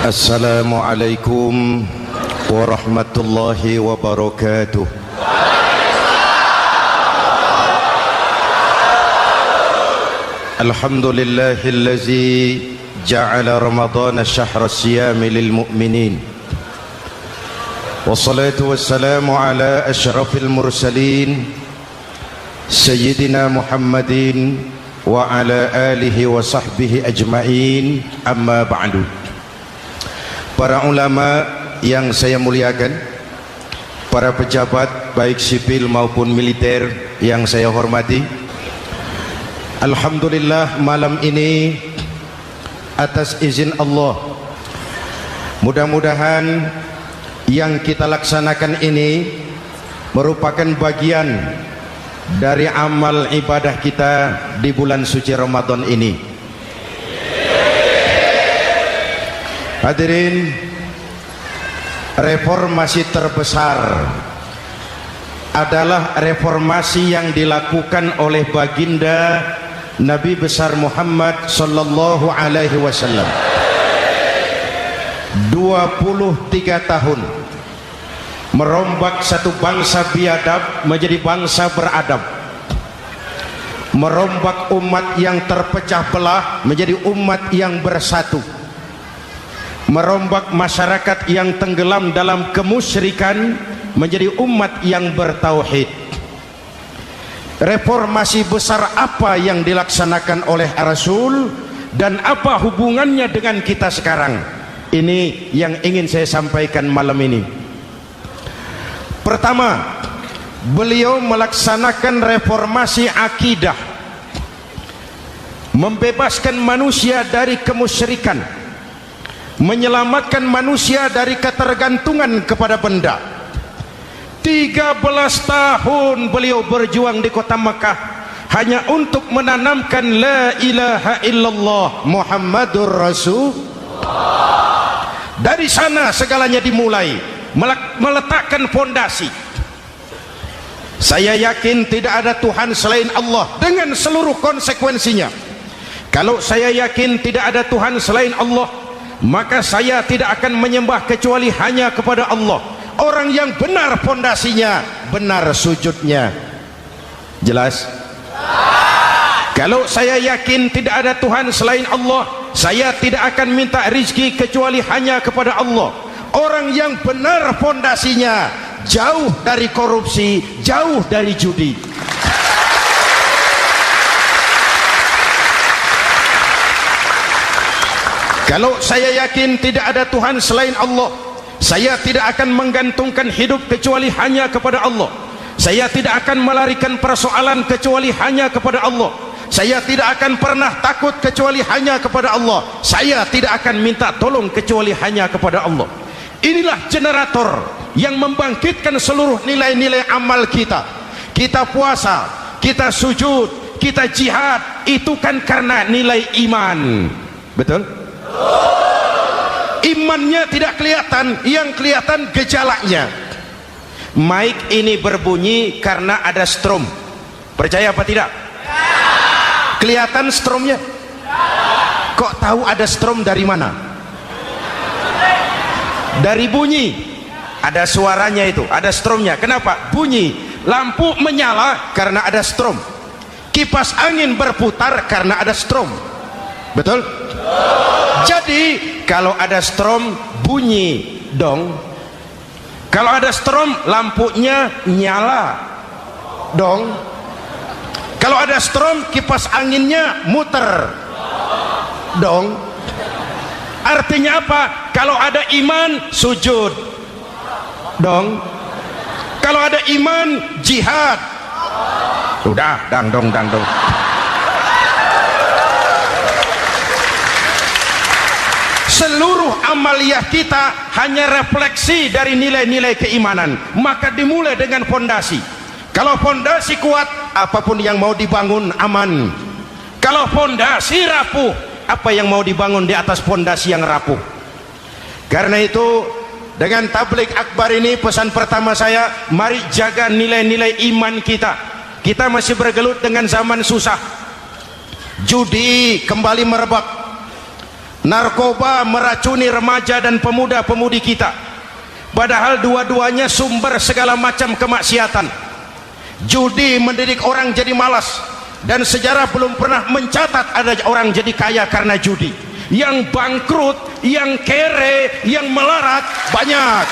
Assalamualaikum warahmatullahi wabarakatuh. Alhamdulillahillazi ja'ala Ramadhana syahra siyami lil mu'minin. Wassalatu wassalamu ala asyrafil mursalin Sayyidina Muhammadin wa ala alihi wa sahbihi ajma'in. Amma ba'du. Para ulama yang saya muliakan, para pejabat baik sipil maupun militer yang saya hormati, alhamdulillah malam ini atas izin Allah, mudah-mudahan yang kita laksanakan ini merupakan bagian dari amal ibadah kita di bulan suci Ramadan ini. Hadirin, reformasi terbesar adalah reformasi yang dilakukan oleh baginda Nabi besar Muhammad sallallahu alaihi wasallam. 23 tahun merombak satu bangsa biadab menjadi bangsa beradab, merombak umat yang terpecah belah menjadi umat yang bersatu, merombak masyarakat yang tenggelam dalam kemusyrikan menjadi umat yang bertauhid. Reformasi besar apa yang dilaksanakan oleh Rasul dan apa hubungannya dengan kita sekarang? Ini yang ingin saya sampaikan malam ini. Pertama, beliau melaksanakan reformasi akidah, membebaskan manusia dari kemusyrikan, menyelamatkan manusia dari ketergantungan kepada benda. 13 tahun beliau berjuang di kota Makkah hanya untuk menanamkan la ilaha illallah Muhammadur Rasul. Dari sana segalanya dimulai, meletakkan fondasi. Saya yakin tidak ada Tuhan selain Allah dengan seluruh konsekuensinya. Kalau saya yakin tidak ada Tuhan selain Allah, maka saya tidak akan menyembah kecuali hanya kepada Allah. Orang yang benar fondasinya, benar sujudnya. Jelas? Kalau saya yakin tidak ada Tuhan selain Allah, saya tidak akan minta rizki kecuali hanya kepada Allah. Orang yang benar fondasinya, jauh dari korupsi, jauh dari judi. Kalau saya yakin tidak ada Tuhan selain Allah, saya tidak akan menggantungkan hidup kecuali hanya kepada Allah. Saya tidak akan melarikan persoalan kecuali hanya kepada Allah. Saya tidak akan pernah takut kecuali hanya kepada Allah. Saya tidak akan minta tolong kecuali hanya kepada Allah. Inilah generator yang membangkitkan seluruh nilai-nilai amal kita. Kita puasa, kita sujud, kita jihad, itu kan karena nilai iman. Betul? Imannya tidak kelihatan, yang kelihatan gejalanya. Mic ini berbunyi karena ada strom. Percaya apa tidak? Kelihatan stromnya? Kok tahu ada strom dari mana? Dari bunyi. Ada suaranya itu, ada stromnya. Kenapa? Bunyi. Lampu menyala karena ada strom. Kipas angin berputar karena ada strom. Betul? Jadi kalau ada strom bunyi dong. Kalau ada strom lampunya nyala dong. Kalau ada strom kipas anginnya muter dong. Artinya apa? Kalau ada iman sujud dong. Kalau ada iman jihad. Udah dang dong. Seluruh amaliyah kita hanya refleksi dari nilai-nilai keimanan. Maka dimulai dengan fondasi. Kalau fondasi kuat, apapun yang mau dibangun aman. Kalau fondasi rapuh, apa yang mau dibangun di atas fondasi yang rapuh? Karena itu, dengan tabligh akbar ini pesan pertama saya, mari jaga nilai-nilai iman kita. Kita masih bergelut dengan zaman susah. Judi kembali merebak, Narkoba meracuni remaja dan pemuda-pemudi kita, padahal dua-duanya sumber segala macam kemaksiatan. Judi mendidik orang jadi malas, dan sejarah belum pernah mencatat ada orang jadi kaya karena judi. Yang bangkrut, yang kere, yang melarat banyak.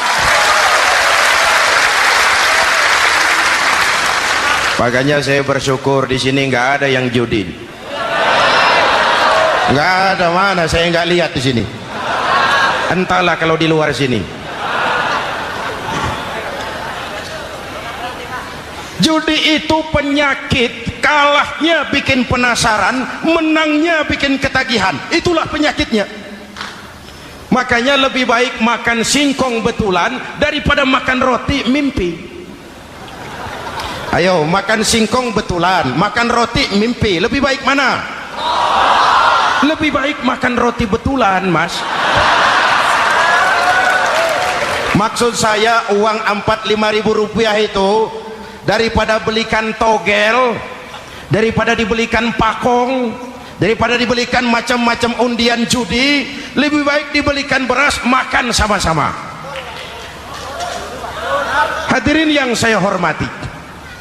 Makanya saya bersyukur di sini nggak ada yang judi. Nggak ada, mana saya nggak lihat di sini. Entahlah kalau di luar sini. Judi itu penyakit, kalahnya bikin penasaran, menangnya bikin ketagihan. Itulah penyakitnya. Makanya lebih baik makan singkong betulan daripada makan roti mimpi. Ayo, makan singkong betulan, makan roti mimpi, lebih baik mana? Lebih baik makan roti betulan, Mas. Maksud saya uang 45.000 rupiah itu, daripada belikan togel, daripada dibelikan pakong, daripada dibelikan macam-macam undian judi, lebih baik dibelikan beras, makan sama-sama. Hadirin yang saya hormati,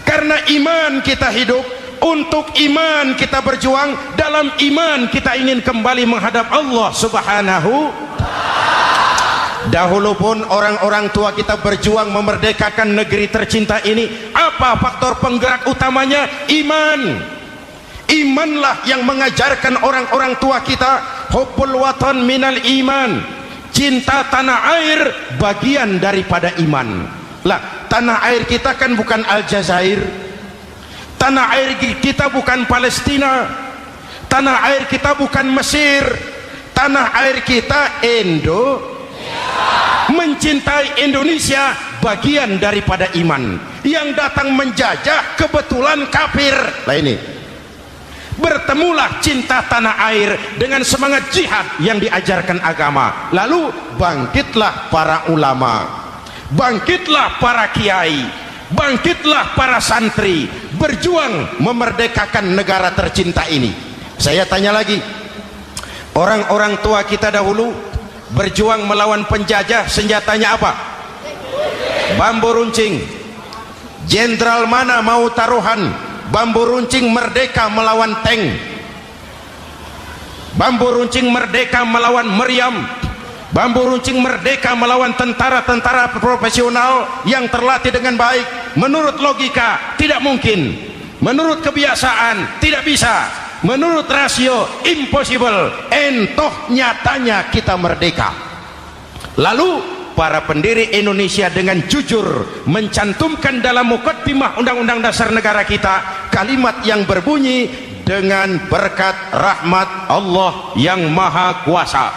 karena iman kita hidup, untuk iman kita berjuang, dalam iman kita ingin kembali menghadap Allah Subhanahu. Dahulu pun orang-orang tua kita berjuang memerdekakan negeri tercinta ini. Apa faktor penggerak utamanya? Iman. Imanlah yang mengajarkan orang-orang tua kita, hubbul watan minal iman, cinta tanah air bagian daripada iman. Lah, tanah air kita kan bukan Aljazair, tanah air kita bukan Palestina, tanah air kita bukan Mesir, tanah air kita mencintai Indonesia bagian daripada iman. Yang datang menjajah kebetulan kafir. Lah ini, bertemulah cinta tanah air dengan semangat jihad yang diajarkan agama. Lalu bangkitlah para ulama, bangkitlah para kiai, bangkitlah para santri, berjuang memerdekakan negara tercinta ini. Saya tanya lagi, orang-orang tua kita dahulu berjuang melawan penjajah, senjatanya apa? Bambu runcing. Jenderal mana mau taruhan bambu runcing merdeka melawan tank? Bambu runcing merdeka melawan meriam. Bambu runcing merdeka melawan tentara-tentara profesional yang terlatih dengan baik. Menurut logika tidak mungkin, menurut kebiasaan tidak bisa, menurut rasio impossible. Entoh nyatanya kita merdeka. Lalu para pendiri Indonesia dengan jujur mencantumkan dalam mukaddimah Undang-Undang Dasar Negara kita kalimat yang berbunyi, dengan berkat rahmat Allah yang Maha Kuasa.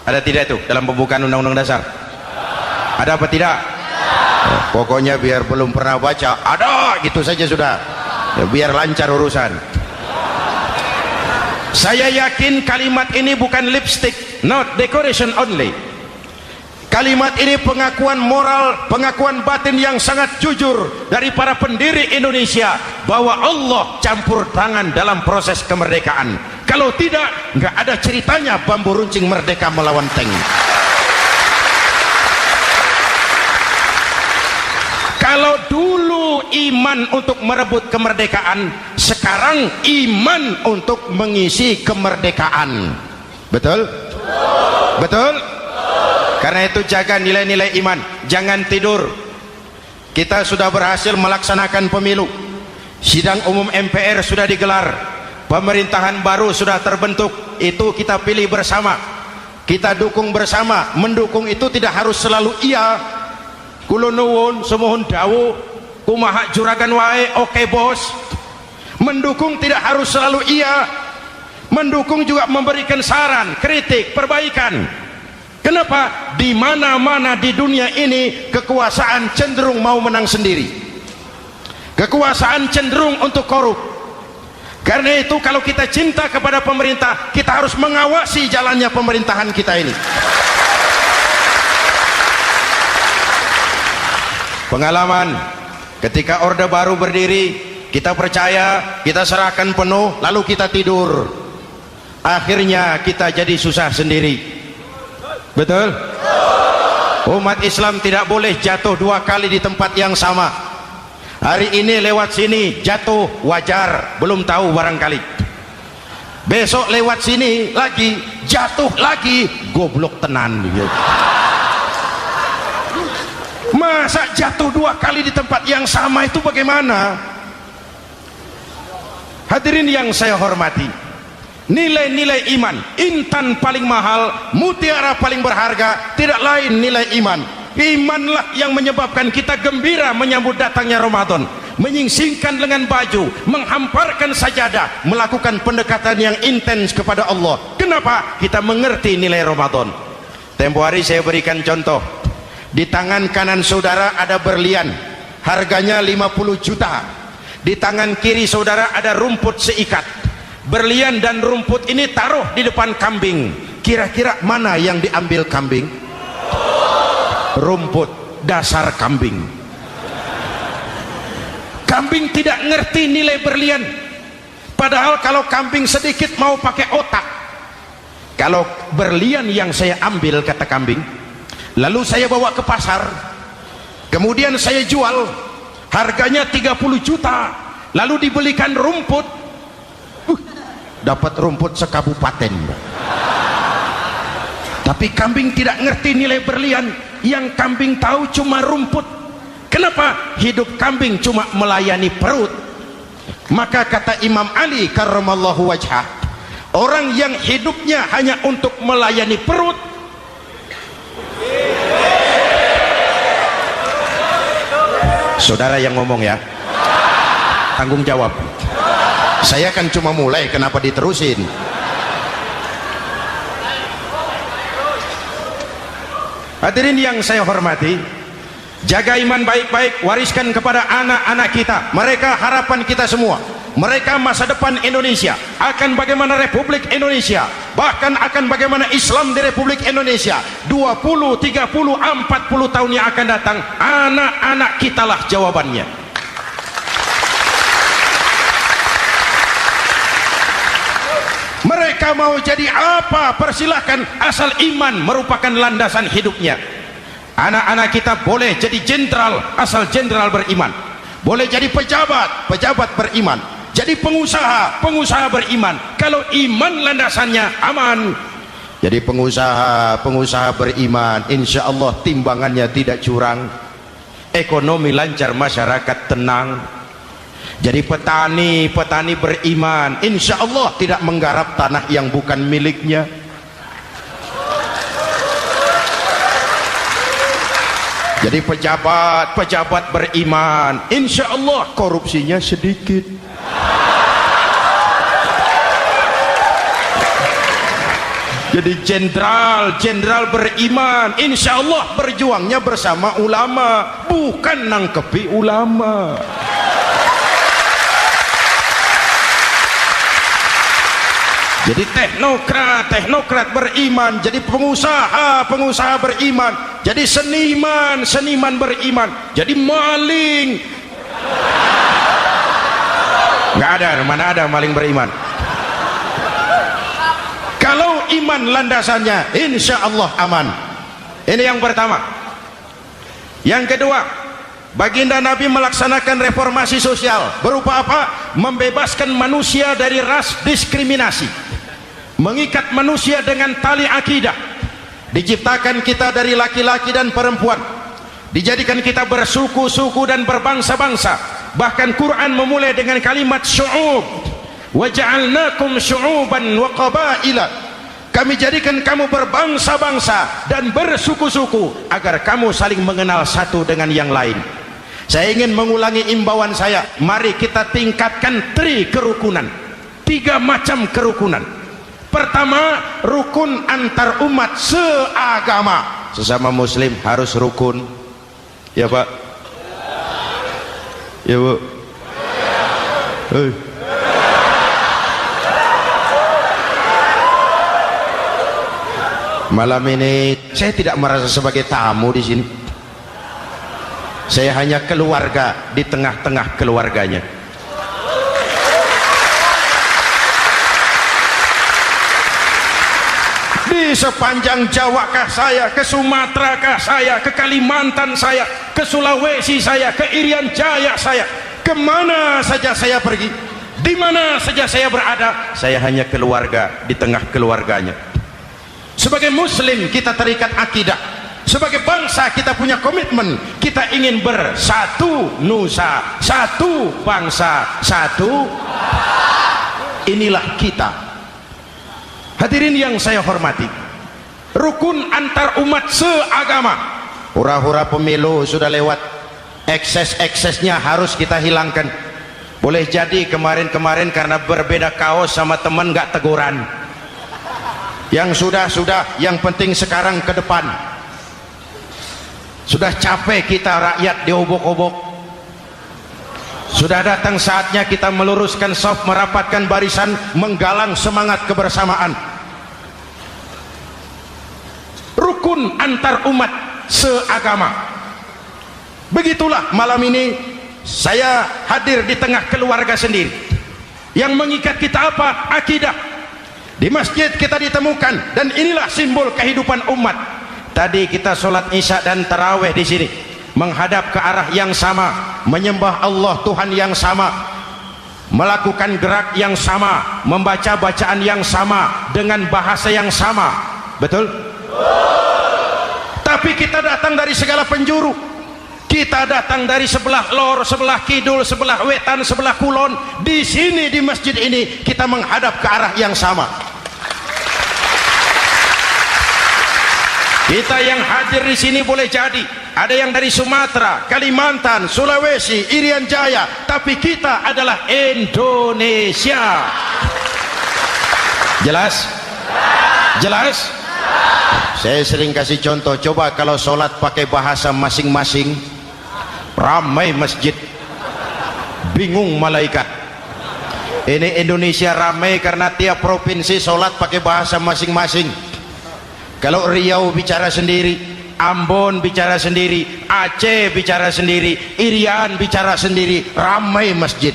Ada tidak itu dalam pembukaan Undang-Undang Dasar? Ada apa tidak? Pokoknya biar belum pernah baca, ada gitu saja sudah, ya, biar lancar urusan. Saya yakin kalimat ini bukan lipstick, not decoration only. Kalimat ini pengakuan moral, pengakuan batin yang sangat jujur dari para pendiri Indonesia bahwa Allah campur tangan dalam proses kemerdekaan. Kalau tidak, nggak ada ceritanya bambu runcing merdeka melawan tank. Kalau dulu iman untuk merebut kemerdekaan, sekarang iman untuk mengisi kemerdekaan. Betul? Betul? Karena itu jaga nilai-nilai iman, jangan tidur. Kita sudah berhasil melaksanakan pemilu, sidang umum MPR sudah digelar, pemerintahan baru sudah terbentuk. Itu kita pilih bersama, kita dukung bersama. Mendukung itu tidak harus selalu iya, kula nuwun semohon dawuh kumaha juragan wae oke bos. Mendukung tidak harus selalu iya, mendukung juga memberikan saran, kritik, perbaikan. Kenapa? Di mana-mana di dunia ini kekuasaan cenderung mau menang sendiri, kekuasaan cenderung untuk korup. Karena itu kalau kita cinta kepada pemerintah, kita harus mengawasi jalannya pemerintahan kita ini. Pengalaman ketika Orde Baru berdiri, kita percaya, kita serahkan penuh, lalu kita tidur. akhirnya kita jadi susah sendiri. Betul? Umat Islam tidak boleh jatuh dua kali di tempat yang sama. Hari ini lewat sini jatuh wajar, belum tahu barangkali. Besok lewat sini lagi jatuh lagi, goblok tenan. Masa jatuh dua kali di tempat yang sama itu bagaimana? Hadirin yang saya hormati, nilai-nilai iman, intan paling mahal, mutiara paling berharga, tidak lain nilai iman. Imanlah yang menyebabkan kita gembira menyambut datangnya Ramadan, menyingsingkan lengan baju, menghamparkan sajadah, melakukan pendekatan yang intens kepada Allah. Kenapa? Kita mengerti nilai Ramadan. Tempo hari saya berikan contoh. Di tangan kanan saudara ada berlian, harganya 50 juta. Di tangan kiri saudara ada rumput seikat. Berlian dan rumput ini taruh di depan kambing. Kira-kira mana yang diambil kambing? Rumput, dasar kambing. Kambing tidak ngerti nilai berlian. Padahal kalau kambing sedikit mau pakai otak. Kalau berlian yang saya ambil, kata kambing, lalu saya bawa ke pasar, kemudian saya jual, harganya 30 juta, lalu dibelikan rumput, dapat rumput sekabupaten. Tapi kambing tidak ngerti nilai berlian. Yang kambing tahu cuma rumput. Kenapa? Hidup kambing cuma melayani perut. Maka kata Imam Ali karramallahu wajhah, orang yang hidupnya hanya untuk melayani perut, saudara yang ngomong ya, tanggung jawab. Saya kan cuma mulai, kenapa diterusin? Hadirin yang saya hormati, jaga iman baik-baik, wariskan kepada anak-anak kita. Mereka harapan kita semua. Mereka masa depan Indonesia. Akan bagaimana Republik Indonesia, bahkan akan bagaimana Islam di Republik Indonesia 20, 30, 40 tahun yang akan datang. Anak-anak kitalah jawabannya. Mereka mau jadi apa? Persilahkan, asal iman merupakan landasan hidupnya. Anak-anak kita boleh jadi jenderal asal jenderal beriman, boleh jadi pejabat, pejabat beriman, jadi pengusaha, pengusaha beriman. Kalau iman landasannya aman, jadi pengusaha, pengusaha beriman, insya Allah timbangannya tidak curang, ekonomi lancar, masyarakat tenang. Jadi petani, petani beriman, insya Allah tidak menggarap tanah yang bukan miliknya. Jadi pejabat, pejabat beriman, insya Allah korupsinya sedikit. Jadi jenderal, jenderal beriman, insya Allah berjuangnya bersama ulama, bukan nangkepi ulama. Jadi teknokrat, teknokrat beriman, jadi pengusaha, pengusaha beriman, jadi seniman, seniman beriman, jadi maling. Nggak ada, mana ada maling beriman. Kalau iman landasannya, insya Allah aman. Ini yang pertama. Yang kedua, baginda Nabi melaksanakan reformasi sosial. Berupa apa? Membebaskan manusia dari ras diskriminasi, mengikat manusia dengan tali akidah. Diciptakan kita dari laki-laki dan perempuan, dijadikan kita bersuku-suku dan berbangsa-bangsa. Bahkan Quran memulai dengan kalimat syu'ub, wa ja'alnakum syu'uban wa qabaila. Kami jadikan kamu berbangsa-bangsa dan bersuku-suku agar kamu saling mengenal satu dengan yang lain. Saya ingin mengulangi imbauan saya, mari kita tingkatkan kerukunan, 3 macam kerukunan. Pertama, rukun antar umat seagama. Sesama muslim harus rukun. Ya Pak? Ya Bu? Malam ini saya tidak merasa sebagai tamu di sini. Saya hanya keluarga di tengah-tengah keluarganya. Di sepanjang Jawa kah saya, ke Sumatera kah saya, ke Kalimantan saya, ke Sulawesi saya, ke Irian Jaya saya, kemana saja saya pergi, di mana saja saya berada, saya hanya keluarga di tengah keluarganya. Sebagai muslim kita terikat akidah, sebagai bangsa kita punya komitmen, kita ingin bersatu nusa, satu bangsa, satu. Inilah kita. Hadirin yang saya hormati, rukun antar umat seagama. Hura-hura pemilu sudah lewat, ekses-eksesnya harus kita hilangkan. Boleh jadi kemarin-kemarin karena berbeda kaos sama teman gak teguran. Yang sudah, yang penting sekarang ke depan. Sudah capek kita rakyat diobok-obok. Sudah datang saatnya kita meluruskan saf, merapatkan barisan, menggalang semangat kebersamaan. Rukun antar umat seagama. Begitulah malam ini saya hadir di tengah keluarga sendiri. Yang mengikat kita apa? Akidah. Di masjid kita ditemukan, dan inilah simbol kehidupan umat. Tadi kita sholat isya dan tarawih di sini, menghadap ke arah yang sama, menyembah Allah Tuhan yang sama, melakukan gerak yang sama, membaca bacaan yang sama, dengan bahasa yang sama. Betul? Tapi kita datang dari segala penjuru. Kita datang dari sebelah lor, sebelah kidul, sebelah wetan, sebelah kulon. Di sini di masjid ini kita menghadap ke arah yang sama. Kita yang hadir di sini boleh jadi ada yang dari Sumatera, Kalimantan, Sulawesi, Irian Jaya, tapi kita adalah Indonesia. Jelas? Jelas? Saya sering kasih contoh, coba kalau sholat pakai bahasa masing-masing, ramai masjid, bingung malaikat. Ini Indonesia ramai karena tiap provinsi sholat pakai bahasa masing-masing. Kalau Riau bicara sendiri, Ambon bicara sendiri, Aceh bicara sendiri, Irian bicara sendiri, ramai masjid.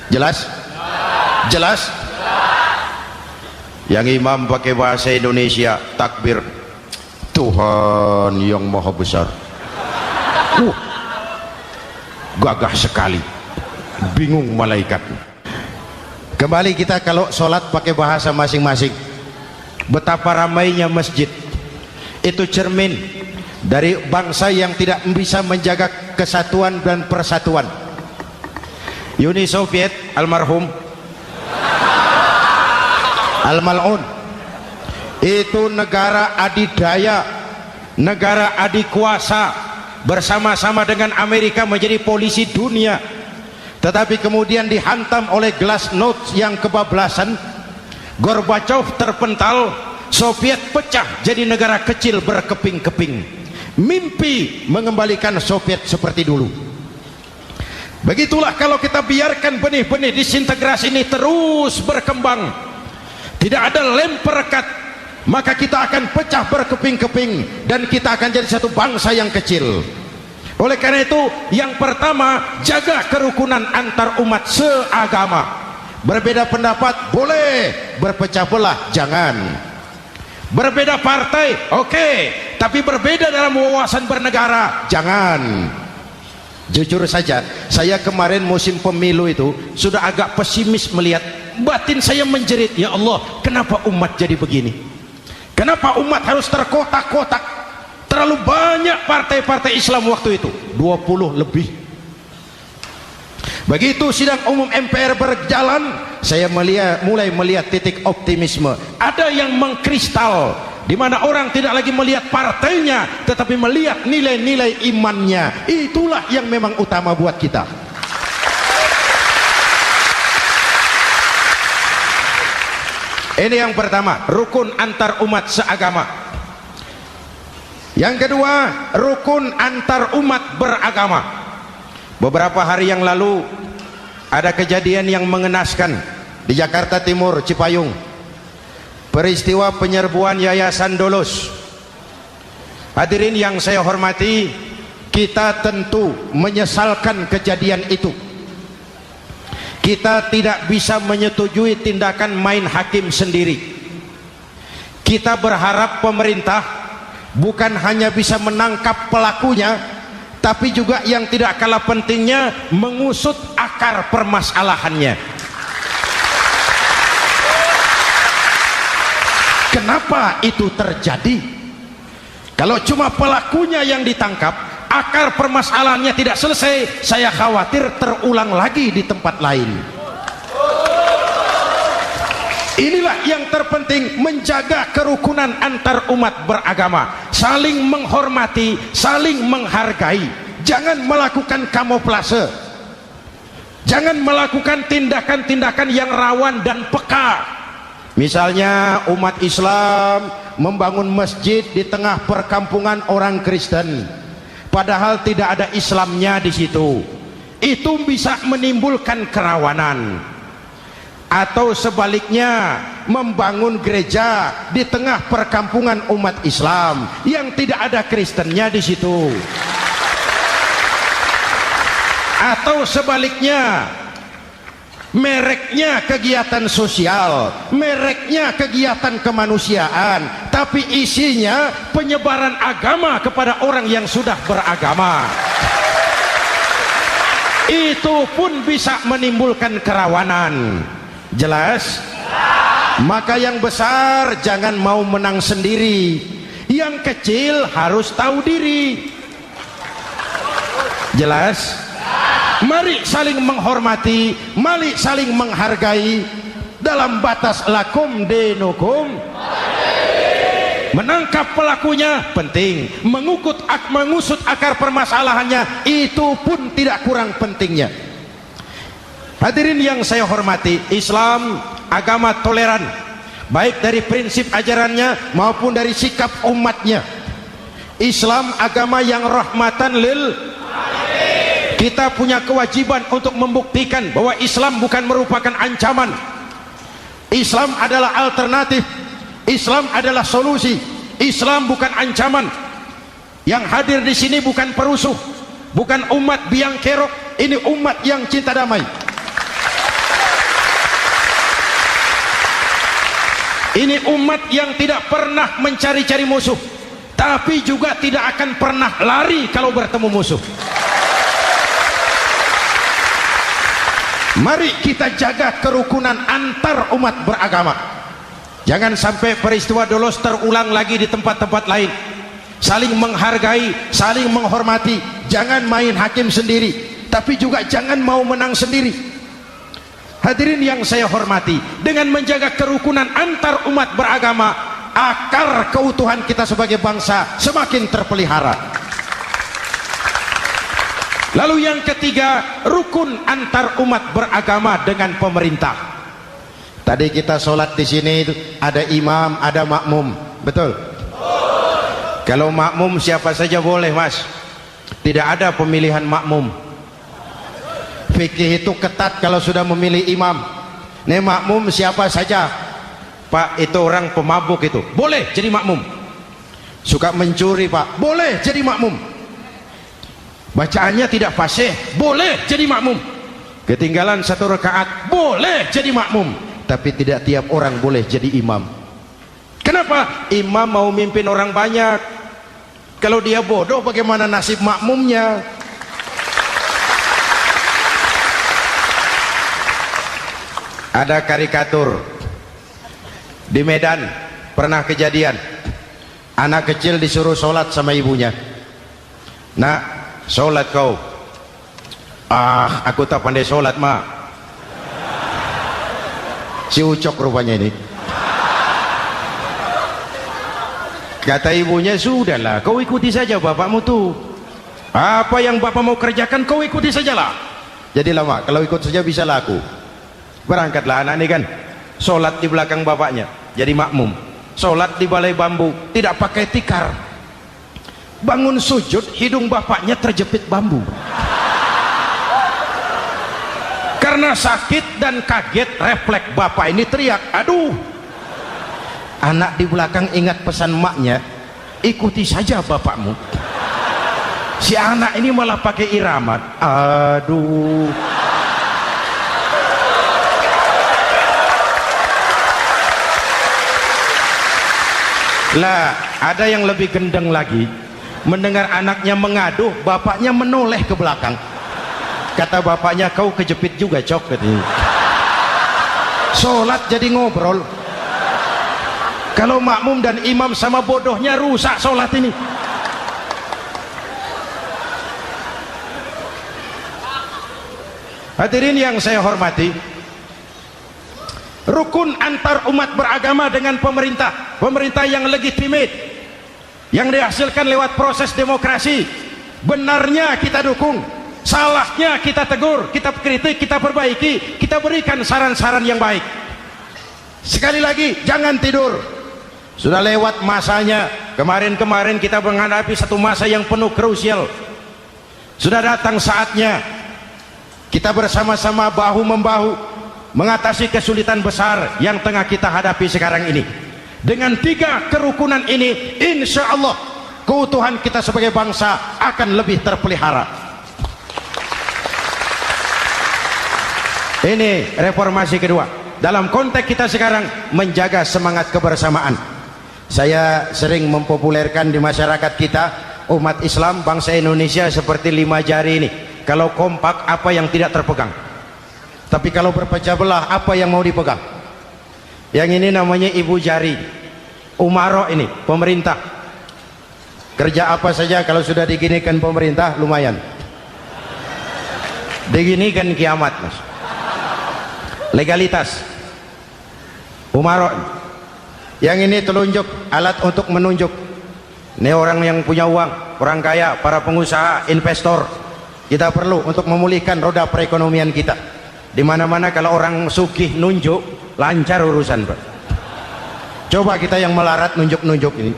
Jelas? Jelas? Yang imam pakai bahasa Indonesia, takbir, Tuhan yang maha besar. Gagah sekali, bingung malaikat. Kembali kita kalau sholat pakai bahasa masing-masing. Betapa ramainya masjid. Itu cermin dari bangsa yang tidak bisa menjaga kesatuan dan persatuan. Uni Soviet almarhum, al-mal'un, itu negara adidaya, negara adikuasa, bersama-sama dengan Amerika menjadi polisi dunia. Tetapi kemudian dihantam oleh glasnost yang kebablasan. Gorbachev terpental, Soviet pecah jadi negara kecil berkeping-keping. Mimpi mengembalikan Soviet seperti dulu. Begitulah kalau kita biarkan benih-benih disintegrasi ini terus berkembang, tidak ada lem perekat, maka kita akan pecah berkeping-keping dan kita akan jadi satu bangsa yang kecil. Oleh karena itu, yang pertama, jaga kerukunan antar umat seagama. Berbeda pendapat boleh, berpecah belah jangan. Berbeda partai oke, tapi berbeda dalam wawasan bernegara jangan. Jujur saja, saya kemarin musim pemilu itu sudah agak pesimis melihat, batin saya menjerit, ya Allah, kenapa umat jadi begini? Kenapa umat harus terkotak-kotak? Terlalu banyak partai-partai Islam waktu itu, 20 lebih. Begitu sidang umum MPR berjalan, saya mulai melihat titik optimisme. Ada yang mengkristal, di mana orang tidak lagi melihat partainya, tetapi melihat nilai-nilai imannya. Itulah yang memang utama buat kita. Ini yang pertama, rukun antar umat seagama. Yang kedua, rukun antar umat beragama. Beberapa hari yang lalu ada kejadian yang mengenaskan di Jakarta Timur, Cipayung. Peristiwa penyerbuan Yayasan Dolos. Hadirin yang saya hormati, kita tentu menyesalkan kejadian itu. Kita tidak bisa menyetujui tindakan main hakim sendiri. Kita berharap pemerintah bukan hanya bisa menangkap pelakunya, tapi juga yang tidak kalah pentingnya mengusut akar permasalahannya. Kenapa itu terjadi? Kalau cuma pelakunya yang ditangkap, akar permasalahannya tidak selesai, saya khawatir terulang lagi di tempat lain. Inilah yang terpenting, menjaga kerukunan antar umat beragama, saling menghormati, saling menghargai. Jangan melakukan kamuflase, jangan melakukan tindakan-tindakan yang rawan dan peka. Misalnya umat Islam membangun masjid di tengah perkampungan orang Kristen, padahal tidak ada Islamnya di situ. Itu bisa menimbulkan kerawanan. Atau sebaliknya, membangun gereja di tengah perkampungan umat Islam yang tidak ada Kristennya di situ. Atau sebaliknya, mereknya kegiatan sosial, mereknya kegiatan kemanusiaan, tapi isinya penyebaran agama kepada orang yang sudah beragama. Itu pun bisa menimbulkan kerawanan. Jelas? Maka yang besar jangan mau menang sendiri, yang kecil harus tahu diri. Jelas? Mari saling menghormati, mari saling menghargai dalam batas lakum dinukum. Menangkap pelakunya penting, mengusut akar permasalahannya itu pun tidak kurang pentingnya. Hadirin yang saya hormati, Islam agama toleran, baik dari prinsip ajarannya maupun dari sikap umatnya. Islam agama yang rahmatan lil alamin. Kita punya kewajiban untuk membuktikan bahwa Islam bukan merupakan ancaman. Islam adalah alternatif, Islam adalah solusi. Islam bukan ancaman. Yang hadir di sini bukan perusuh, bukan umat biang kerok, ini umat yang cinta damai. Ini umat yang tidak pernah mencari-cari musuh, tapi juga tidak akan pernah lari kalau bertemu musuh. Mari kita jaga kerukunan antar umat beragama. Jangan sampai peristiwa Dolos terulang lagi di tempat-tempat lain. Saling menghargai, saling menghormati. Jangan main hakim sendiri, tapi juga jangan mau menang sendiri. Hadirin yang saya hormati, dengan menjaga kerukunan antar umat beragama, akar keutuhan kita sebagai bangsa semakin terpelihara. Lalu yang ketiga, rukun antar umat beragama dengan pemerintah. Tadi kita sholat di sini ada imam, ada makmum, betul? Kalau makmum siapa saja boleh, Mas. Tidak ada pemilihan makmum. Fikih itu ketat kalau sudah memilih imam. Nih makmum siapa saja. Pak, itu orang pemabuk itu, boleh jadi makmum. Suka mencuri, Pak, boleh jadi makmum. Bacaannya tidak fasih, boleh jadi makmum. Ketinggalan satu rakaat, boleh jadi makmum. Tapi tidak tiap orang boleh jadi imam. Kenapa? Imam mau mimpin orang banyak. Kalau dia bodoh, bagaimana nasib makmumnya? Ada karikatur di Medan, pernah kejadian anak kecil disuruh sholat sama ibunya. Nak, sholat kau. Ah, aku tak pandai sholat, mak. Si ucok rupanya ini. Kata ibunya, sudahlah, kau ikuti saja bapakmu tuh. Apa yang bapak mau kerjakan, kau ikuti sajalah. Jadi lama, kalau ikut saja bisa laku. Berangkatlah anak ini kan, sholat di belakang bapaknya, jadi makmum. Sholat di balai bambu, tidak pakai tikar. Bangun sujud, hidung bapaknya terjepit bambu. Karena sakit dan kaget, refleks bapak ini teriak, aduh. Anak di belakang ingat pesan maknya, ikuti saja bapakmu. Si anak ini malah pakai iramat, aduh. Lah, ada yang lebih gendeng lagi, mendengar anaknya mengaduh, bapaknya menoleh ke belakang. Kata bapaknya, kau kejepit juga cok, katanya. Sholat jadi ngobrol. Kalau makmum dan imam sama bodohnya, rusak sholat ini. Hadirin yang saya hormati, rukun antar umat beragama dengan pemerintah, pemerintah yang legitimate, yang dihasilkan lewat proses demokrasi, benarnya kita dukung, salahnya kita tegur, kita kritik, kita perbaiki, kita berikan saran-saran yang baik. Sekali lagi, jangan tidur. Sudah lewat masanya. Kemarin-kemarin kita menghadapi satu masa yang penuh krusial. Sudah datang saatnya kita bersama-sama bahu membahu mengatasi kesulitan besar yang tengah kita hadapi sekarang ini. Dengan 3 kerukunan ini, insya Allah keutuhan kita sebagai bangsa akan lebih terpelihara. Ini reformasi kedua. Dalam konteks kita sekarang menjaga semangat kebersamaan. Saya sering mempopulerkan di masyarakat kita, umat Islam bangsa Indonesia seperti 5 jari ini. Kalau kompak, apa yang tidak terpegang? Tapi kalau berpecah belah, apa yang mau dipegang? Yang ini namanya ibu jari. Umaro ini, pemerintah. Kerja apa saja kalau sudah diginikan pemerintah, lumayan. Diginikan kiamat, mas. Legalitas. Umaro. Yang ini telunjuk, alat untuk menunjuk. Ini orang yang punya uang, orang kaya, para pengusaha, investor. Kita perlu untuk memulihkan roda perekonomian kita. Di mana-mana kalau orang sugih nunjuk, lancar urusan, Pak. Coba kita yang melarat nunjuk-nunjuk ini,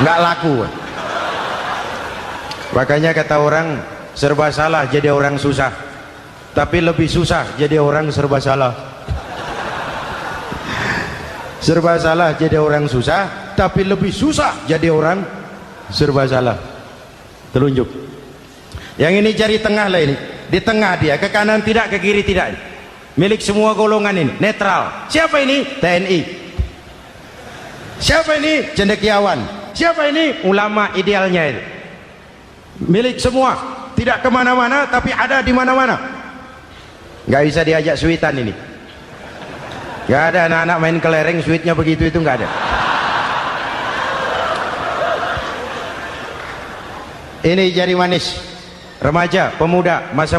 nggak laku. Makanya kata orang, serba salah jadi orang susah, tapi lebih susah jadi orang serba salah. Serba salah jadi orang susah, tapi lebih susah jadi orang serba salah. Telunjuk. Yang ini jari tengah lah ini, di tengah dia, ke kanan tidak, ke kiri tidak. Milik semua golongan ini, netral. Siapa ini? TNI. Siapa ini? Cendekiawan. Siapa ini? Ulama idealnya itu. Milik semua, tidak kemana-mana, tapi ada di mana-mana. Nggak bisa diajak suitan ini. Nggak ada anak-anak main kelereng, suitnya begitu itu nggak ada. Ini jari manis. Remaja, pemuda, masa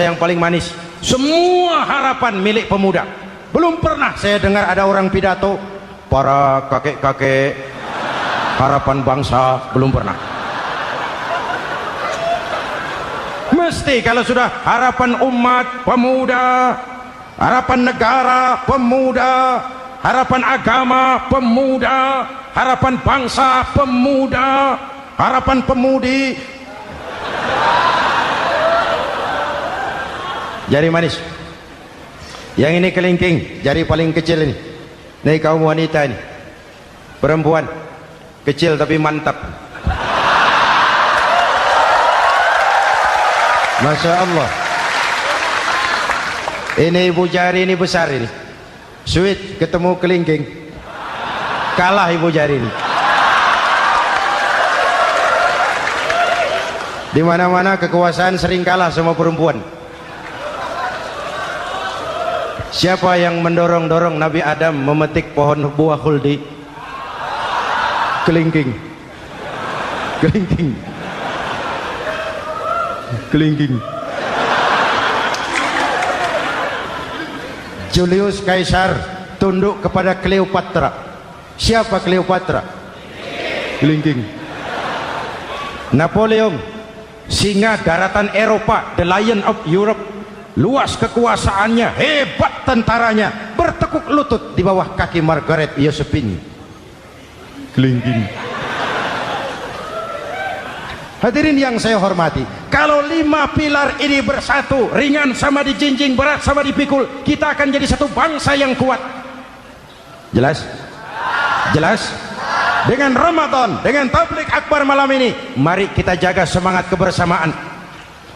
yang paling manis. Semua harapan milik pemuda. Belum pernah saya dengar ada orang pidato, para kakek-kakek harapan bangsa, belum pernah. Mesti kalau sudah harapan umat, pemuda, harapan negara, pemuda, harapan agama, pemuda, harapan bangsa, pemuda, harapan pemudi. Jari manis. Yang ini kelingking, jari paling kecil ini. Nih kaum wanita ini, perempuan kecil tapi mantap. Masya Allah. Ini ibu jari ini besar ini. Sweet ketemu kelingking, kalah ibu jari ini. Di mana-mana kekuasaan sering kalah sama perempuan. Siapa yang mendorong-dorong Nabi Adam memetik pohon buah khuldi? Kelingking. Kelingking. Kelingking. Julius Caesar tunduk kepada Cleopatra. Siapa Cleopatra? Kelingking. Napoleon, singa daratan Eropa, the lion of Europe, luas kekuasaannya, hebat tentaranya, bertekuk lutut di bawah kaki Margaret Josephine. Kelingking. Hadirin yang saya hormati, kalau 5 pilar ini bersatu, ringan sama dijinjing, berat sama dipikul, kita akan jadi satu bangsa yang kuat. Jelas? Jelas? Dengan Ramadan, dengan tablik akbar malam ini, mari kita jaga semangat kebersamaan.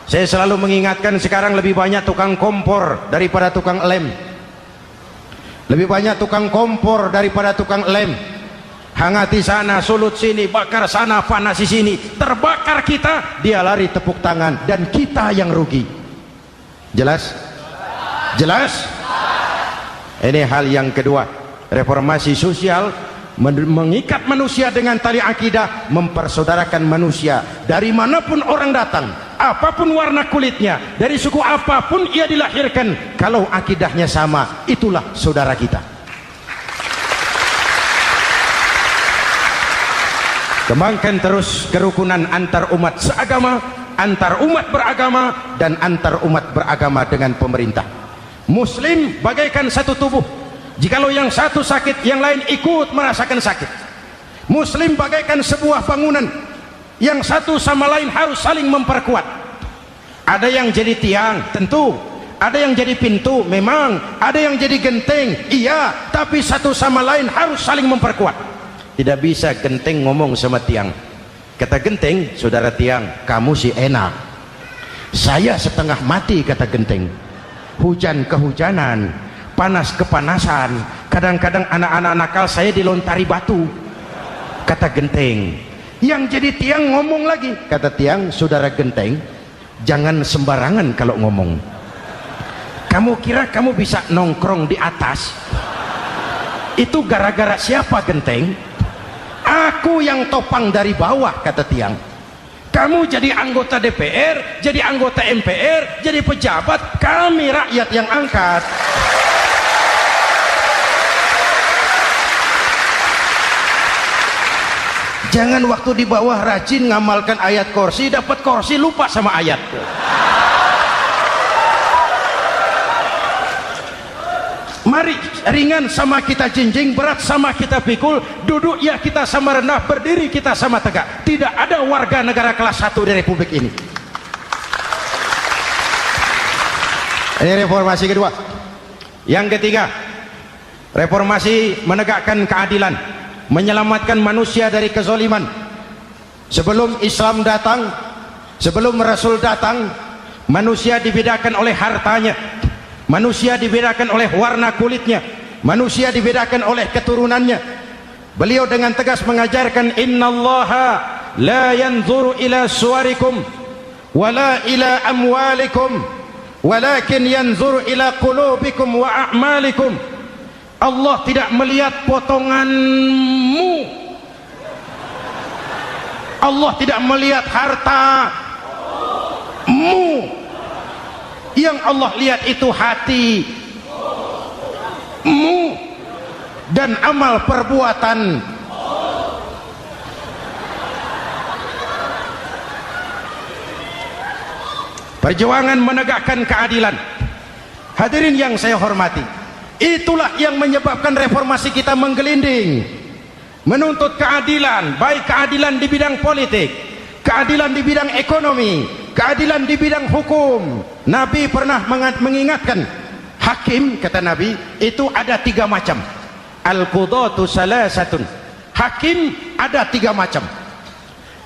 Saya selalu mengingatkan, sekarang lebih banyak tukang kompor daripada tukang lem. Lebih banyak tukang kompor daripada tukang lem. hangati sana, sulut sini, bakar sana, panasi sini, terbakar kita, dia lari tepuk tangan, dan kita yang rugi. Jelas? Jelas? Ini hal yang kedua. Reformasi sosial mengikat manusia dengan tali akidah, mempersaudarakan manusia dari manapun orang datang, apapun warna kulitnya, dari suku apapun ia dilahirkan, kalau akidahnya sama, itulah saudara kita. Kembangkan terus kerukunan antar umat seagama, antar umat beragama, dan antar umat beragama dengan pemerintah. Muslim bagaikan satu tubuh. Jikalau yang satu sakit, yang lain ikut merasakan sakit. Muslim bagaikan sebuah bangunan, yang satu sama lain harus saling memperkuat. Ada yang jadi tiang, tentu. Ada yang jadi pintu, memang. Ada yang jadi genteng, iya. Tapi satu sama lain harus saling memperkuat. Tidak bisa genteng ngomong sama tiang. Kata genteng, saudara tiang, kamu sih enak. Saya setengah mati, kata genteng. Hujan kehujanan, panas kepanasan, kadang-kadang anak-anak nakal saya dilontari batu, kata genteng. Yang jadi tiang ngomong lagi, kata tiang, saudara genteng, jangan sembarangan kalau ngomong. Kamu kira kamu bisa nongkrong di atas? Itu gara-gara siapa, genteng? Aku yang topang dari bawah, kata tiang. Kamu jadi anggota DPR, jadi anggota MPR, jadi pejabat, kami rakyat yang angkat. Jangan waktu di bawah rajin ngamalkan ayat kursi, dapat kursi lupa sama ayat. Mari ringan sama kita jinjing, berat sama kita pikul, duduk ya kita sama rendah, berdiri kita sama tegak. Tidak ada warga negara kelas 1 di Republik ini. Ini reformasi kedua. Yang ketiga, reformasi menegakkan keadilan, menyelamatkan manusia dari kezaliman. Sebelum Islam datang, sebelum Rasul datang, manusia dibedakan oleh hartanya, manusia dibedakan oleh warna kulitnya, manusia dibedakan oleh keturunannya. Beliau dengan tegas mengajarkan, innallaha la yanzuru ila suwarikum wala ila amwalikum walakin yanzuru ila qulubikum wa a'malikum. Allah tidak melihat potonganmu, Allah tidak melihat hartamu. Yang Allah lihat itu hatimu dan amal perbuatan. Perjuangan menegakkan keadilan. Hadirin yang saya hormati, itulah yang menyebabkan reformasi kita menggelinding, menuntut keadilan, baik keadilan di bidang politik, keadilan di bidang ekonomi, keadilan di bidang hukum. Nabi pernah mengingatkan, hakim, kata Nabi, itu ada 3 macam. Al-qudatu salasatun. Hakim ada 3 macam.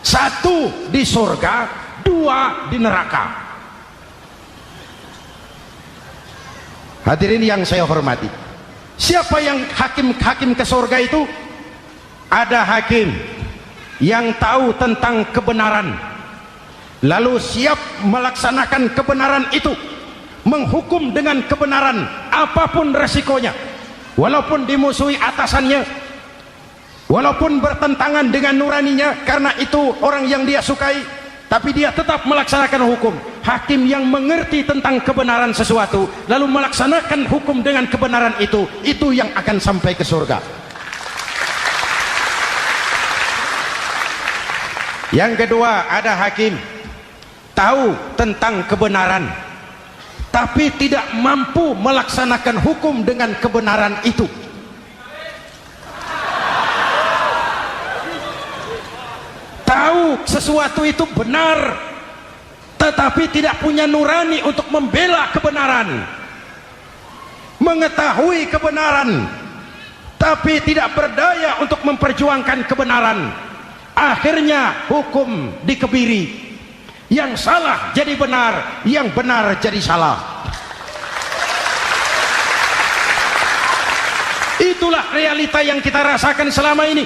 1 di surga, 2 di neraka. Hadirin yang saya hormati, siapa yang hakim ke surga itu? Ada hakim yang tahu tentang kebenaran, lalu siap melaksanakan kebenaran itu, menghukum dengan kebenaran apapun resikonya, walaupun dimusuhi atasannya, walaupun bertentangan dengan nuraninya, karena itu orang yang dia sukai, tapi dia tetap melaksanakan hukum. Hakim yang mengerti tentang kebenaran sesuatu lalu melaksanakan hukum dengan kebenaran itu yang akan sampai ke surga. Yang kedua, ada hakim tahu tentang kebenaran tapi tidak mampu melaksanakan hukum dengan kebenaran itu. Tahu sesuatu itu benar tetapi tidak punya nurani untuk membela kebenaran, mengetahui kebenaran tapi tidak berdaya untuk memperjuangkan kebenaran. Akhirnya hukum dikebiri, yang salah jadi benar, yang benar jadi salah. Itulah realita yang kita rasakan selama ini.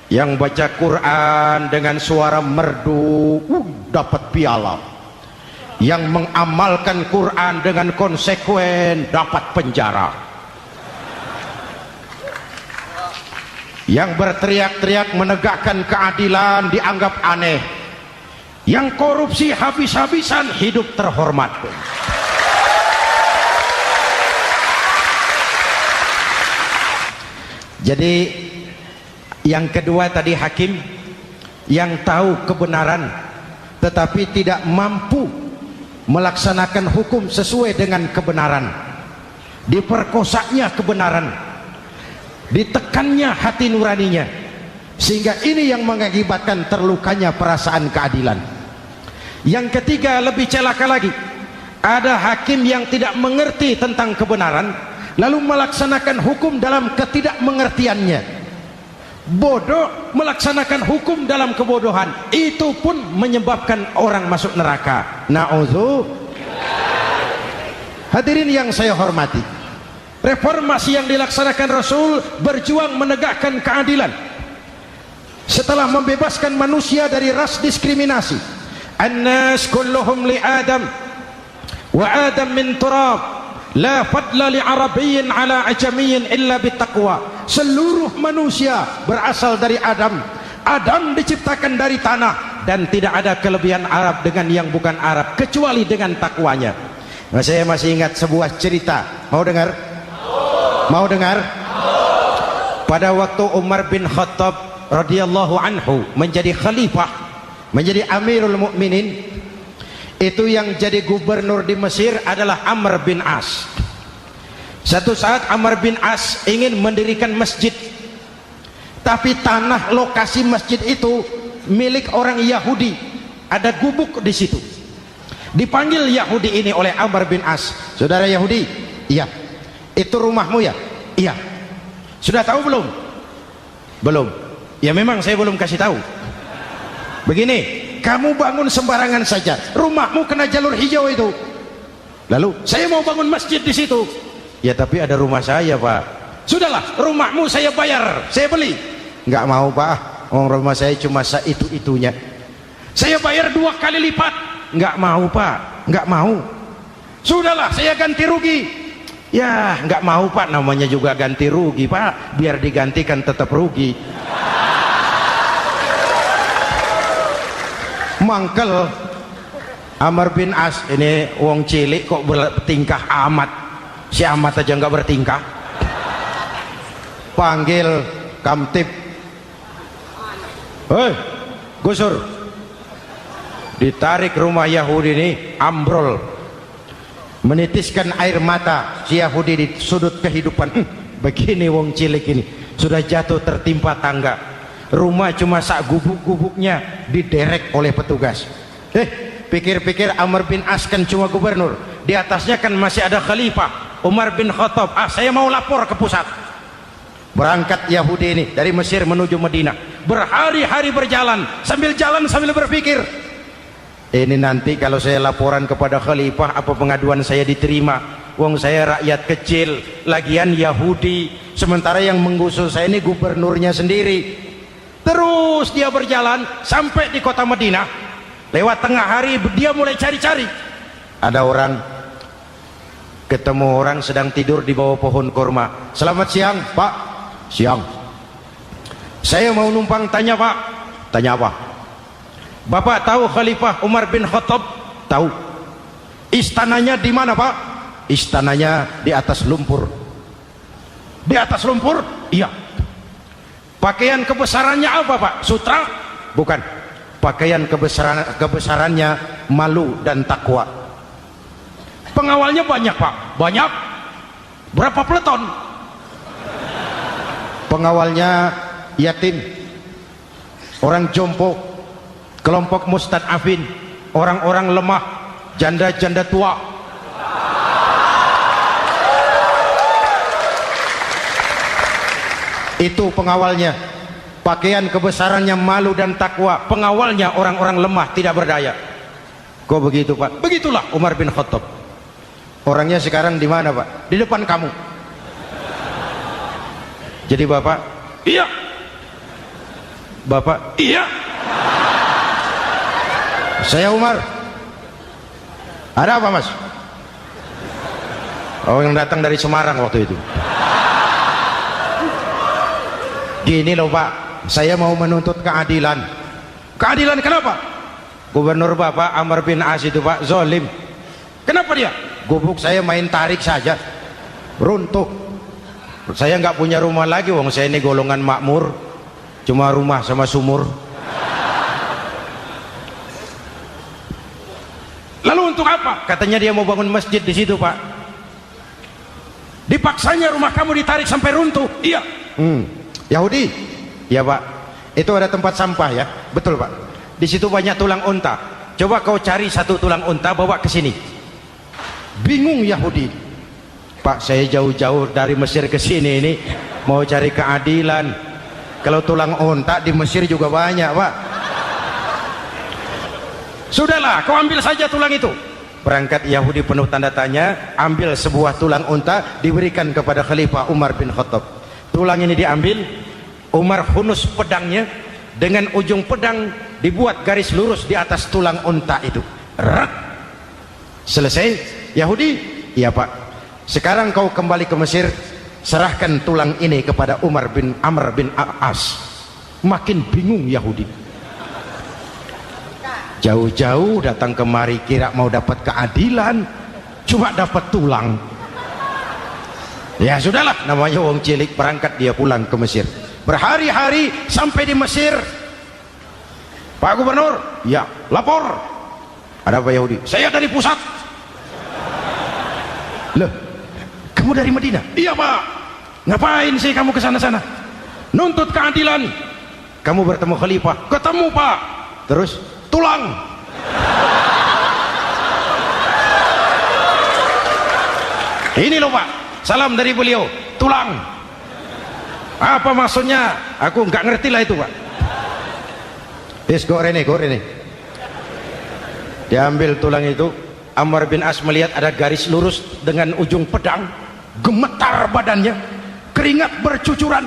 Yang baca Quran dengan suara merdu dapat piala. Yang mengamalkan Quran dengan konsekuen dapat penjara. Yang berteriak-teriak menegakkan keadilan dianggap aneh. Yang korupsi habis-habisan hidup terhormat. Jadi yang kedua tadi hakim yang tahu kebenaran tetapi tidak mampu melaksanakan hukum sesuai dengan kebenaran, diperkosanya kebenaran, ditekannya hati nuraninya, sehingga ini yang mengakibatkan terlukanya perasaan keadilan. Yang ketiga lebih celaka lagi, ada hakim yang tidak mengerti tentang kebenaran lalu melaksanakan hukum dalam ketidakmengertiannya. Bodoh melaksanakan hukum dalam kebodohan, itu pun menyebabkan orang masuk neraka. Na'udzu. Hadirin yang saya hormati, reformasi yang dilaksanakan Rasul berjuang menegakkan keadilan setelah membebaskan manusia dari ras diskriminasi. An-nas kulluhum li Adam wa Adam min turab, la fadla li arabiyyin ala ajamiyyin illa bittaqwa. Seluruh manusia berasal dari Adam. Adam diciptakan dari tanah dan tidak ada kelebihan Arab dengan yang bukan Arab kecuali dengan takwanya. Nah, saya masih ingat sebuah cerita. Mau dengar? Mau dengar? Pada waktu Umar bin Khattab radhiyallahu anhu menjadi khalifah, menjadi Amirul Mukminin, itu yang jadi gubernur di Mesir adalah Amr bin As. Satu saat Amr bin As ingin mendirikan masjid, tapi tanah lokasi masjid itu milik orang Yahudi, ada gubuk di situ. Dipanggil Yahudi ini oleh Amr bin As, saudara Yahudi, iya. Itu rumahmu ya? Iya. Sudah tahu belum? Belum. Ya memang saya belum kasih tahu. Begini, kamu bangun sembarangan saja, rumahmu kena jalur hijau itu. Lalu saya mau bangun masjid di situ. Ya tapi ada rumah saya, Pak. Sudahlah, rumahmu saya bayar, saya beli. Enggak mau, Pak. Rumah saya cuma itu-itunya. Saya bayar 2 kali lipat. Enggak mau, Pak. Enggak mau. Sudahlah, saya ganti rugi. Ya, enggak mau, Pak. Namanya juga ganti rugi, Pak. Biar digantikan tetap rugi. Mangkel Amr bin As ini wong cilik kok bertingkah amat. Si amat aja nggak bertingkah. Panggil kamtib. Hei, gusur. Ditarik rumah Yahudi ini, ambrol, menitiskan air mata si Yahudi di sudut kehidupan. Begini wong cilik ini sudah jatuh tertimpa tangga, rumah cuma sak gubuk-gubuknya diderek oleh petugas. Pikir-pikir Amr bin As kan cuma gubernur, di atasnya kan masih ada khalifah Umar bin Khattab. Saya mau lapor ke pusat. Berangkat Yahudi ini dari Mesir menuju Madinah, berhari-hari berjalan sambil berpikir, ini nanti kalau saya laporan kepada khalifah, apa pengaduan saya diterima? Wong saya rakyat kecil, lagian Yahudi, sementara yang menggusur saya ini gubernurnya sendiri. Terus dia berjalan sampai di kota Madinah. Lewat tengah hari dia mulai cari-cari. Ada orang, ketemu orang sedang tidur di bawah pohon kurma. Selamat siang, Pak. Siang. Saya mau numpang tanya, Pak. Tanya apa? Bapak tahu Khalifah Umar bin Khattab? Tahu. Istananya di mana, Pak? Istananya di atas lumpur. Di atas lumpur? Iya. Pakaian kebesarannya apa, Pak? Sutra? Bukan. Pakaian kebesarannya malu dan takwa. Pengawalnya banyak, Pak. Banyak. Berapa peleton? Pengawalnya yatim, orang jompo, kelompok mustadafin, orang-orang lemah, janda-janda tua. Itu pengawalnya. Pakaian kebesarannya malu dan takwa. Pengawalnya orang-orang lemah, tidak berdaya. Kok begitu, Pak? Begitulah Umar bin Khattab. Orangnya sekarang di mana, Pak? Di depan kamu. Jadi Bapak, iya, Bapak? Iya. Saya Umar. Ada apa mas? Oh, yang datang dari Semarang waktu itu. Gini loh Pak, saya mau menuntut keadilan. Keadilan kenapa? Gubernur Bapak Amr bin As itu Pak zolim. Kenapa dia? Gubuk saya main tarik saja runtuh. Saya nggak punya rumah lagi, wong saya ini golongan makmur, cuma rumah sama sumur. Lalu untuk apa? Katanya dia mau bangun masjid di situ Pak. Dipaksanya rumah kamu ditarik sampai runtuh. Iya. Yahudi? Ya Pak. Itu ada tempat sampah ya. Betul Pak. Di situ banyak tulang unta. Coba kau cari satu tulang unta bawa ke sini. Bingung Yahudi. Pak, saya jauh-jauh dari Mesir ke sini ini mau cari keadilan. Kalau tulang unta di Mesir juga banyak Pak. Sudahlah, kau ambil saja tulang itu. Berangkat Yahudi penuh tanda tanya, ambil sebuah tulang unta, diberikan kepada Khalifah Umar bin Khattab. Tulang ini diambil, Umar hunus pedangnya, dengan ujung pedang dibuat garis lurus di atas tulang unta itu. Rak. Selesai. Yahudi? Iya Pak. Sekarang kau kembali ke Mesir, serahkan tulang ini kepada Amr bin As. Makin bingung Yahudi. Jauh-jauh datang kemari kira mau dapat keadilan, cuma dapat tulang. Ya sudahlah, namanya wong cilik, berangkat dia pulang ke Mesir. Berhari-hari sampai di Mesir. Pak Gubernur, ya lapor. Ada apa Yahudi? Saya dari pusat. Loh, kamu dari Madinah? Iya Pak. Ngapain sih kamu ke sana-sana? Nuntut keadilan. Kamu bertemu Khalifah? Ketemu Pak. Terus? Tulang. Ini loh Pak, salam dari beliau. Tulang. Apa maksudnya? Aku nggak ngerti lah itu Pak. Yes, go rene. Diambil tulang itu. Amr bin As melihat ada garis lurus dengan ujung pedang. Gemetar badannya, keringat bercucuran.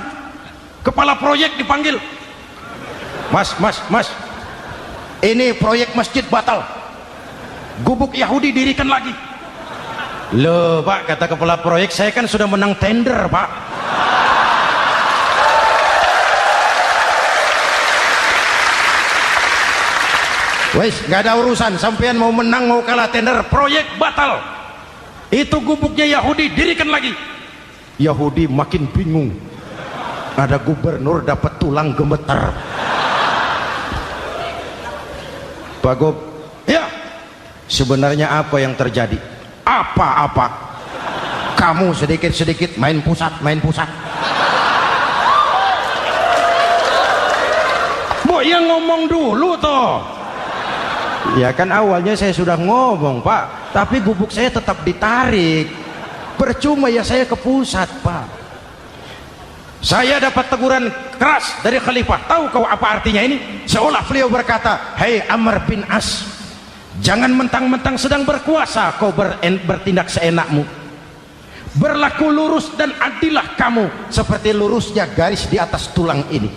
Kepala proyek dipanggil. Mas. Ini proyek masjid batal. Gubuk Yahudi dirikan lagi. Loh Pak, kata kepala proyek, saya kan sudah menang tender Pak. Wes, nggak ada urusan. Sampean mau menang mau kalah tender, proyek batal. Itu gubuknya Yahudi dirikan lagi. Yahudi makin bingung. Ada gubernur dapat tulang gemetar. Pak Gob, ya sebenarnya apa yang terjadi? Apa-apa? Kamu sedikit-sedikit main pusat. Bu, yang ngomong dulu toh. Ya kan awalnya saya sudah ngomong Pak, tapi gubuk saya tetap ditarik. Percuma ya saya ke pusat Pak. Saya dapat teguran keras dari Khalifah. Tahu kau apa artinya ini? Seolah beliau berkata, "Hei Amr bin As, jangan mentang-mentang sedang berkuasa kau bertindak seenakmu. Berlaku lurus dan adillah kamu seperti lurusnya garis di atas tulang ini."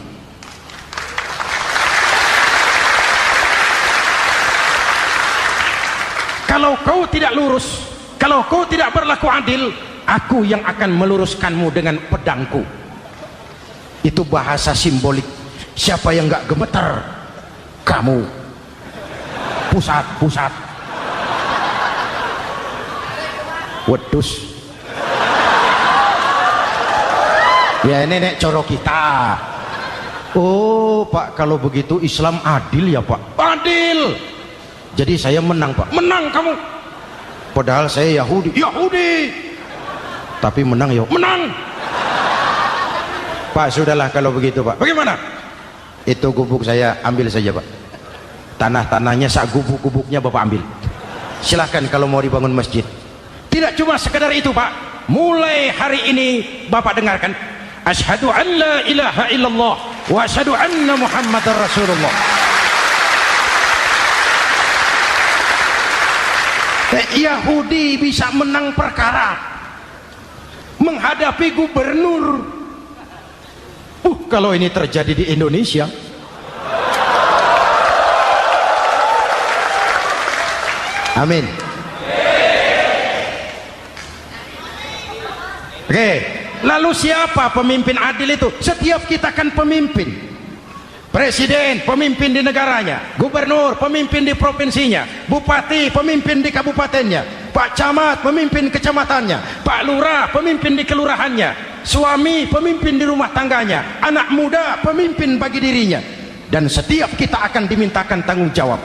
Kalau kau tidak lurus, kalau kau tidak berlaku adil, aku yang akan meluruskanmu dengan pedangku. Itu bahasa simbolik. Siapa yang nggak gemeter? Kamu. Pusat. Wedus. Ya ini nek coro kita. Oh Pak, kalau begitu Islam adil ya Pak? Adil. Jadi saya menang Pak? Menang kamu. Padahal saya Yahudi. Tapi menang ya? Menang. Pak, sudahlah kalau begitu Pak. Bagaimana? Itu gubuk saya ambil saja Pak. Tanah-tanahnya sak gubuk-gubuknya Bapak ambil. Silahkan kalau mau dibangun masjid. Tidak cuma sekedar itu Pak. Mulai hari ini Bapak dengarkan. Asyhadu an la ilaha illallah wa asyhadu anna Muhammadar Rasulullah. Yahudi bisa menang perkara menghadapi gubernur. Kalau ini terjadi di Indonesia, Amin. Oke, lalu siapa pemimpin adil itu? Setiap kita kan pemimpin. Presiden pemimpin di negaranya, gubernur pemimpin di provinsinya, bupati pemimpin di kabupatennya, Pak Camat pemimpin kecamatannya, Pak Lurah pemimpin di kelurahannya, suami pemimpin di rumah tangganya, anak muda pemimpin bagi dirinya. Dan setiap kita akan dimintakan tanggung jawab.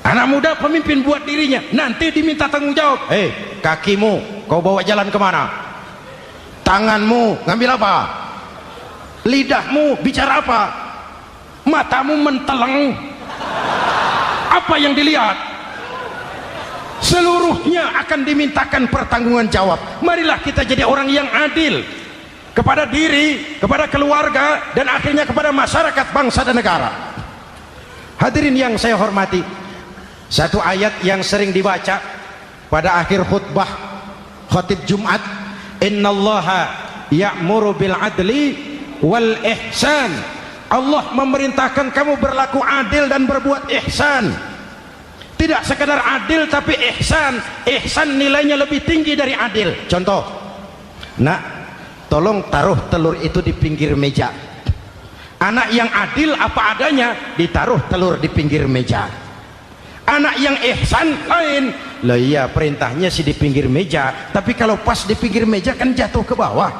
Anak muda pemimpin buat dirinya, nanti diminta tanggung jawab. Kakimu kau bawa jalan kemana? Tanganmu ngambil apa? Lidahmu bicara apa? Matamu menteleng, apa yang dilihat? Seluruhnya akan dimintakan pertanggungan jawab. Marilah kita jadi orang yang adil kepada diri, kepada keluarga, dan akhirnya kepada masyarakat, bangsa dan negara. Hadirin yang saya hormati, satu ayat yang sering dibaca pada akhir khutbah khatib Jumat, innallaha ya'muru bil adli wal ihsan. Allah memerintahkan kamu berlaku adil dan berbuat ihsan. Tidak sekadar adil tapi ihsan. Ihsan nilainya lebih tinggi dari adil. Contoh, nak, tolong taruh telur itu di pinggir meja. Anak yang adil apa adanya, ditaruh telur di pinggir meja. Anak yang ihsan lain. Lah iya, perintahnya sih di pinggir meja, tapi kalau pas di pinggir meja kan jatuh ke bawah,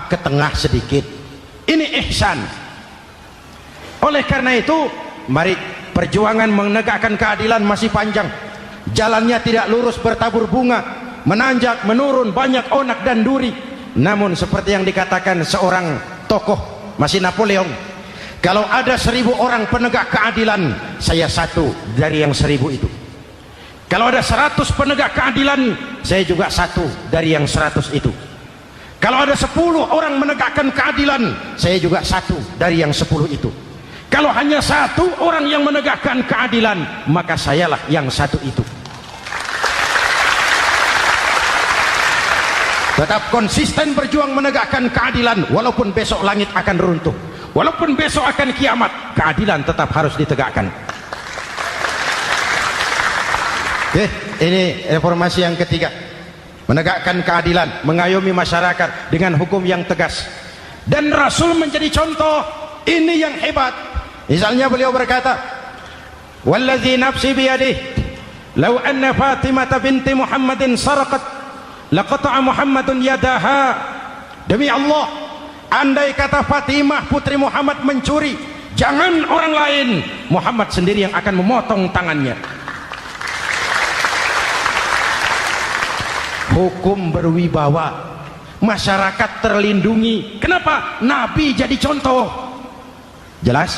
ke tengah sedikit. Ini ihsan. Oleh karena itu, mari, perjuangan menegakkan keadilan masih panjang. Jalannya tidak lurus bertabur bunga, menanjak, menurun, banyak onak dan duri. Namun seperti yang dikatakan seorang tokoh, masih Napoleon, kalau ada 1000 orang penegak keadilan, saya satu dari yang 1000 itu. Kalau ada 100 penegak keadilan, saya juga satu dari yang 100 itu. Kalau ada 10 orang menegakkan keadilan, saya juga satu dari yang 10 itu. Kalau hanya 1 orang yang menegakkan keadilan, maka sayalah yang 1 itu. Tetap konsisten berjuang menegakkan keadilan, walaupun besok langit akan runtuh, walaupun besok akan kiamat, keadilan tetap harus ditegakkan. Ini reformasi yang ketiga, menegakkan keadilan, mengayomi masyarakat dengan hukum yang tegas. Dan Rasul menjadi contoh. Ini yang hebat. Misalnya beliau berkata, wallazi nafsi biyadihi law anna Fatimah binti Muhammadin sarqat laqata'a Muhammadun yadaha. Demi Allah, andai kata Fatimah putri Muhammad mencuri, jangan orang lain, Muhammad sendiri yang akan memotong tangannya. Hukum berwibawa, masyarakat terlindungi. Kenapa? Nabi jadi contoh. Jelas?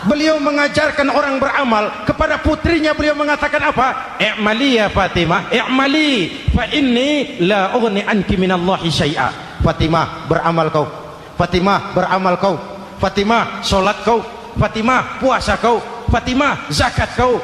Beliau mengajarkan orang beramal. Kepada putrinya beliau mengatakan apa? I'mali ya Fatimah, i'mali fa inni la ughni anki minallahi syai'a. Fatimah, beramal kau. Fatimah, beramal kau. Fatimah, solat kau. Fatimah, puasa kau. Fatimah, zakat kau.